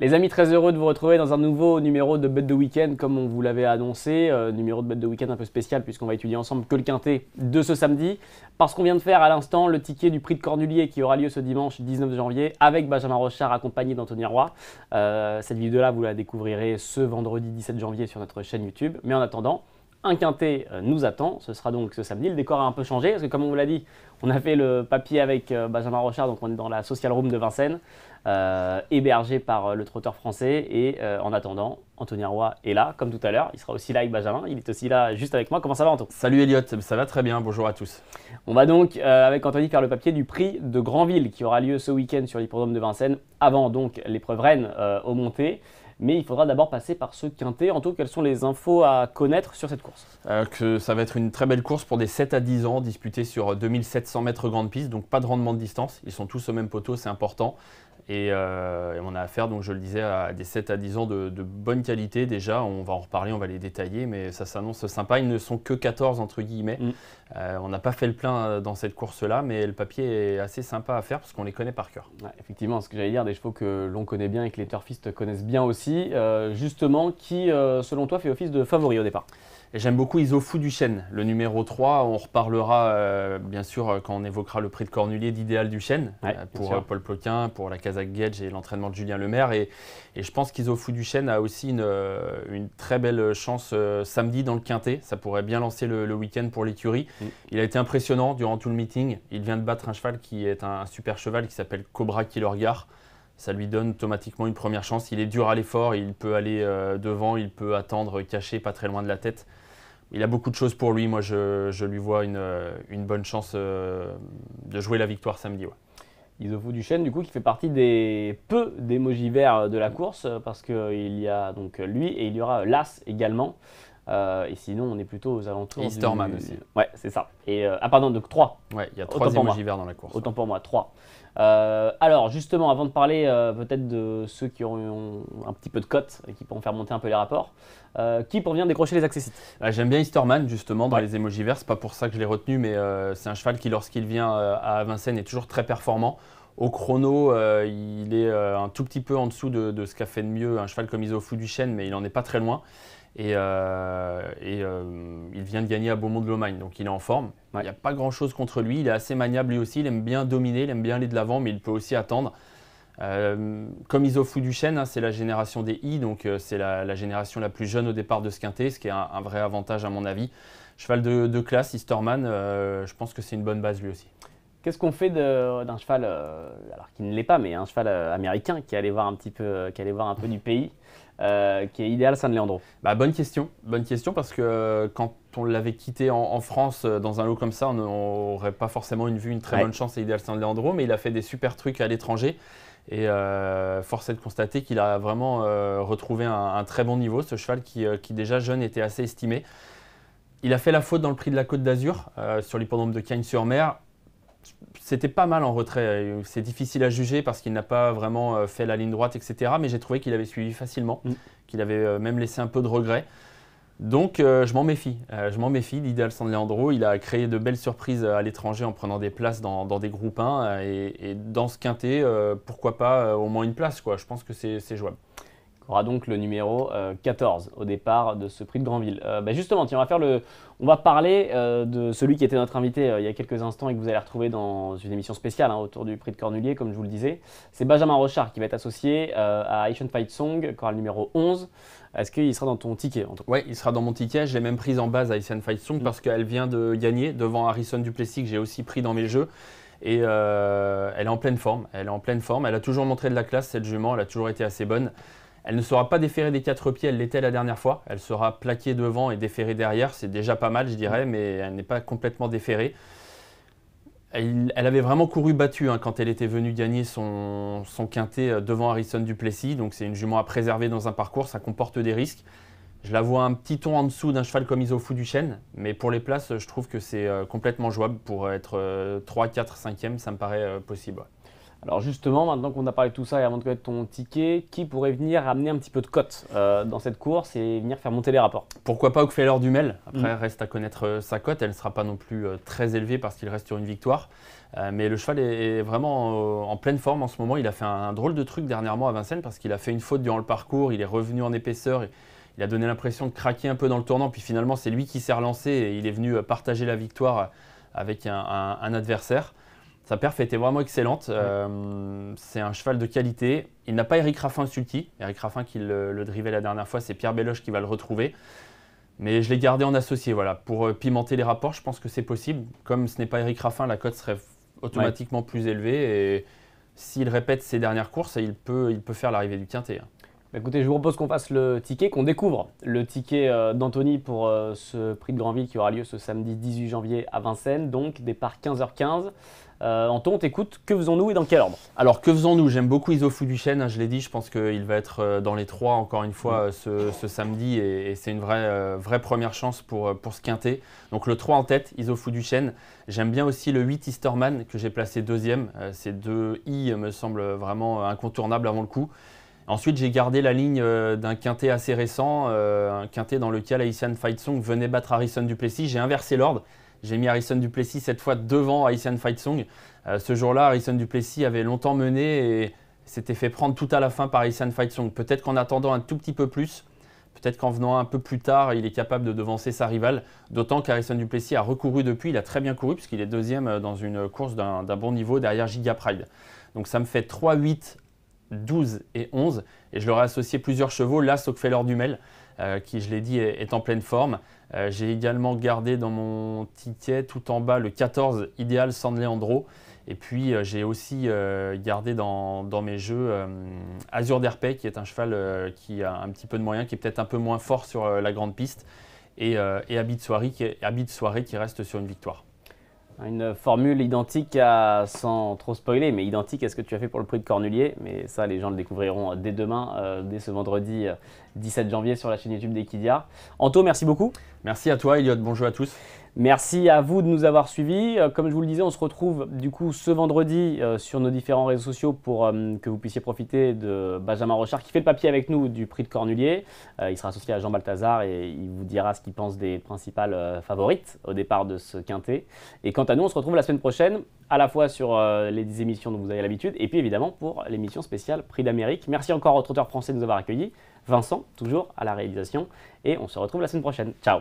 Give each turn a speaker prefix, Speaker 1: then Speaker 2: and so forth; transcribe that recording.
Speaker 1: Les amis, très heureux de vous retrouver dans un nouveau numéro de Bet de Week-end comme on vous l'avait annoncé. Numéro de Bet de Week-end un peu spécial puisqu'on va étudier ensemble que le quintet de ce samedi. Parce qu'on vient de faire à l'instant le ticket du prix de Cornulier qui aura lieu ce dimanche 19 janvier avec Benjamin Rochard accompagné d'Anthony Roy. Cette vidéo-là, vous la découvrirez ce vendredi 17 janvier sur notre chaîne YouTube. Mais en attendant, un quintet nous attend, ce sera donc ce samedi. Le décor a un peu changé parce que comme on vous l'a dit, on a fait le papier avec Benjamin Rochard, donc on est dans la social room de Vincennes, hébergé par le trotteur français. Et en attendant, Anthony Roy est là, comme tout à l'heure. Il sera aussi là avec Benjamin, il est aussi là juste avec moi. Comment ça va, Anto?
Speaker 2: Salut Elliot, ça va très bien, bonjour à tous.
Speaker 1: On va donc avec Anthony faire le papier du prix de Granville qui aura lieu ce week-end sur l'hippodrome de Vincennes, avant donc l'épreuve reine au monté. Mais il faudra d'abord passer par ce quintet. Anto, quelles sont les infos à connaître sur cette course?
Speaker 2: Que ça va être une très belle course pour des 7 à 10 ans, disputée sur 2700 mètres grande piste, donc pas de rendement de distance. Ils sont tous au même poteau, c'est important. Et on a affaire, donc je le disais, à des 7 à 10 ans de bonne qualité. Déjà, on va en reparler, on va les détailler, mais ça s'annonce sympa. Ils ne sont que 14 entre guillemets. On n'a pas fait le plein dans cette course-là, mais le papier est assez sympa à faire parce qu'on les connaît par cœur.
Speaker 1: Ouais, effectivement, ce que j'allais dire, des chevaux que l'on connaît bien et que les turfistes connaissent bien aussi. Justement, qui, selon toi, fait office de favori au départ?
Speaker 2: Et j'aime beaucoup Isofou du Chêne, le numéro 3. On reparlera bien sûr quand on évoquera le prix de Cornulier d'Idéal du Chêne pour Paul Ploquin, pour la Kazakh Gage et l'entraînement de Julien Lemaire. Et je pense qu'Isofou du Chêne a aussi une très belle chance samedi dans le quintet. Ça pourrait bien lancer le week-end pour l'écurie. Il a été impressionnant durant tout le meeting. Il vient de battre un cheval qui est un super cheval qui s'appelle Cobra Killergar. Ça lui donne automatiquement une première chance. Il est dur à l'effort, il peut aller devant, il peut attendre caché pas très loin de la tête. Il a beaucoup de choses pour lui. Moi, je lui vois une bonne chance de jouer la victoire samedi. Ouais.
Speaker 1: Isofou du Chêne, du coup, qui fait partie des peu d'émojis verts de la course, parce qu'il y a donc lui et il y aura l'As également. Et sinon, on est plutôt aux alentours
Speaker 2: et Easterman
Speaker 1: du...
Speaker 2: aussi.
Speaker 1: Ouais, c'est ça. Et, pardon, donc 3.
Speaker 2: Ouais, il y a 3 émojis verts dans la course.
Speaker 1: Autant pour moi, 3. Alors, justement, avant de parler peut-être de ceux qui ont un petit peu de cote et qui pourront faire monter un peu les rapports, qui parvient décrocher les accessites?
Speaker 2: J'aime bien Easterman, justement, dans les émojis verts. C'est pas pour ça que je l'ai retenu, mais c'est un cheval qui, lorsqu'il vient à Vincennes, est toujours très performant. Au chrono, il est un tout petit peu en dessous de ce qu'a fait de mieux un cheval comme Isofou du Chêne, mais il n'en est pas très loin. Et il vient de gagner à Beaumont-de-Lomagne, donc il est en forme. Il n'y a pas grand-chose contre lui, il est assez maniable lui aussi, il aime bien dominer, il aime bien aller de l'avant, mais il peut aussi attendre. Comme Isofou du Chêne, c'est la génération des I, donc c'est la génération la plus jeune au départ de ce quintet, ce qui est un vrai avantage à mon avis. Cheval de classe, Easterman, je pense que c'est une bonne base lui aussi.
Speaker 1: Qu'est-ce qu'on fait d'un cheval, alors qui ne l'est pas, mais un cheval américain qui allait voir un petit peu, qui allait voir un peu du pays, qui est Ideal San Leandro?
Speaker 2: Bonne question parce que quand on l'avait quitté en France dans un lot comme ça, on n'aurait pas forcément vu une très bonne chance à Ideal San Leandro, mais il a fait des super trucs à l'étranger. Et force est de constater qu'il a vraiment retrouvé un très bon niveau, ce cheval qui déjà jeune était assez estimé. Il a fait la faute dans le prix de la Côte d'Azur sur l'hippodrome de Cagnes-sur-Mer. C'était pas mal en retrait, c'est difficile à juger parce qu'il n'a pas vraiment fait la ligne droite, etc. Mais j'ai trouvé qu'il avait suivi facilement, qu'il avait même laissé un peu de regret. Donc je m'en méfie d'Ideal San Leandro. Il a créé de belles surprises à l'étranger en prenant des places dans des groupes 1. Et dans ce quintet, pourquoi pas au moins une place, quoi. Je pense que c'est jouable.
Speaker 1: Il y aura donc le numéro 14 au départ de ce prix de Granville. Justement, tiens, on va parler de celui qui était notre invité il y a quelques instants et que vous allez retrouver dans une émission spéciale autour du prix de Cornulier, comme je vous le disais. C'est Benjamin Rochard qui va être associé à Asian Fight Song, chorale numéro 11. Est-ce qu'il sera dans ton ticket?
Speaker 2: Oui, il sera dans mon ticket. Je l'ai même prise en base à Asian Fight Song parce qu'elle vient de gagner devant Harrison Duplessis que j'ai aussi pris dans mes jeux. Et elle est en pleine forme. Elle a toujours montré de la classe, cette jument. Elle a toujours été assez bonne. Elle ne sera pas déférée des 4 pieds, elle l'était la dernière fois. Elle sera plaquée devant et déférée derrière. C'est déjà pas mal, je dirais, mais elle n'est pas complètement déférée. Elle avait vraiment couru battue quand elle était venue gagner son quintet devant Harrison Duplessis. Donc c'est une jument à préserver dans un parcours, ça comporte des risques. Je la vois un petit ton en dessous d'un cheval comme Isofou du Chêne, mais pour les places, je trouve que c'est complètement jouable. Pour être 3, 4, 5e, ça me paraît possible.
Speaker 1: Alors justement, maintenant qu'on a parlé de tout ça et avant de connaître ton ticket, qui pourrait venir amener un petit peu de cote dans cette course et venir faire monter les rapports?
Speaker 2: Pourquoi pas Oakfeller Dumel. Après, reste à connaître sa cote. Elle ne sera pas non plus très élevée parce qu'il reste sur une victoire. Mais le cheval est vraiment en pleine forme en ce moment. Il a fait un drôle de truc dernièrement à Vincennes parce qu'il a fait une faute durant le parcours. Il est revenu en épaisseur. Il a donné l'impression de craquer un peu dans le tournant. Puis finalement, c'est lui qui s'est relancé et il est venu partager la victoire avec un adversaire. Sa perf était vraiment excellente. C'est un cheval de qualité. Il n'a pas Eric Raffin sulky. Eric Raffin qui le drivait la dernière fois, c'est Pierre Belloche qui va le retrouver. Mais je l'ai gardé en associé. Voilà. Pour pimenter les rapports, je pense que c'est possible. Comme ce n'est pas Eric Raffin, la cote serait automatiquement plus élevée. Et s'il répète ses dernières courses, il peut faire l'arrivée du quintet.
Speaker 1: Écoutez, je vous propose qu'on fasse le ticket, qu'on découvre le ticket d'Anthony pour ce prix de Granville qui aura lieu ce samedi 18 janvier à Vincennes. Donc, départ 15h15. Anton, on t'écoute. Que faisons-nous et dans quel ordre?
Speaker 2: Alors, que faisons-nous? J'aime beaucoup Isofou Duchesne, je l'ai dit. Je pense qu'il va être dans les 3 encore une fois ce samedi. Et c'est une vraie première chance pour ce quintet. Donc, le 3 en tête, Isofou Duchesne. J'aime bien aussi le 8 Easterman que j'ai placé deuxième. Ces deux I me semblent vraiment incontournables avant le coup. Ensuite, j'ai gardé la ligne d'un quintet assez récent, un quintet dans lequel Haitian Fight Song venait battre Harrison Duplessis. J'ai inversé l'ordre. J'ai mis Harrison Duplessis cette fois devant Haitian Fight Song. Ce jour-là, Harrison Duplessis avait longtemps mené et s'était fait prendre tout à la fin par Haitian Fight Song. Peut-être qu'en attendant un tout petit peu plus, peut-être qu'en venant un peu plus tard, il est capable de devancer sa rivale. D'autant qu'Harrison Duplessis a recouru depuis. Il a très bien couru puisqu'il est deuxième dans une course d'un bon niveau derrière Giga Pride. Donc ça me fait 3, 8, 12 et 11 et je leur ai associé plusieurs chevaux, l'As Oakfeller Dumel qui je l'ai dit est en pleine forme. J'ai également gardé dans mon ticket tout en bas le 14 Ideal San Leandro et puis j'ai aussi gardé dans mes jeux Azur d'Herpé qui est un cheval qui a un petit peu de moyens, qui est peut-être un peu moins fort sur la grande piste et Habit de soirée qui reste sur une victoire.
Speaker 1: Une formule identique à, sans trop spoiler, mais identique à ce que tu as fait pour le prix de Cornulier. Mais ça, les gens le découvriront dès demain, dès ce vendredi 17 janvier sur la chaîne YouTube d'Equidia. Anto, merci beaucoup.
Speaker 2: Merci à toi, Elliot. Bonjour à tous.
Speaker 1: Merci à vous de nous avoir suivis. Comme je vous le disais, on se retrouve du coup ce vendredi sur nos différents réseaux sociaux pour que vous puissiez profiter de Benjamin Rochard qui fait le papier avec nous du prix de Cornulier. Il sera associé à Jean Balthazar et il vous dira ce qu'il pense des principales favorites au départ de ce quintet. Et quant à nous, on se retrouve la semaine prochaine à la fois sur les émissions dont vous avez l'habitude et puis évidemment pour l'émission spéciale Prix d'Amérique. Merci encore aux trotteurs français de nous avoir accueillis. Vincent, toujours à la réalisation. Et on se retrouve la semaine prochaine. Ciao.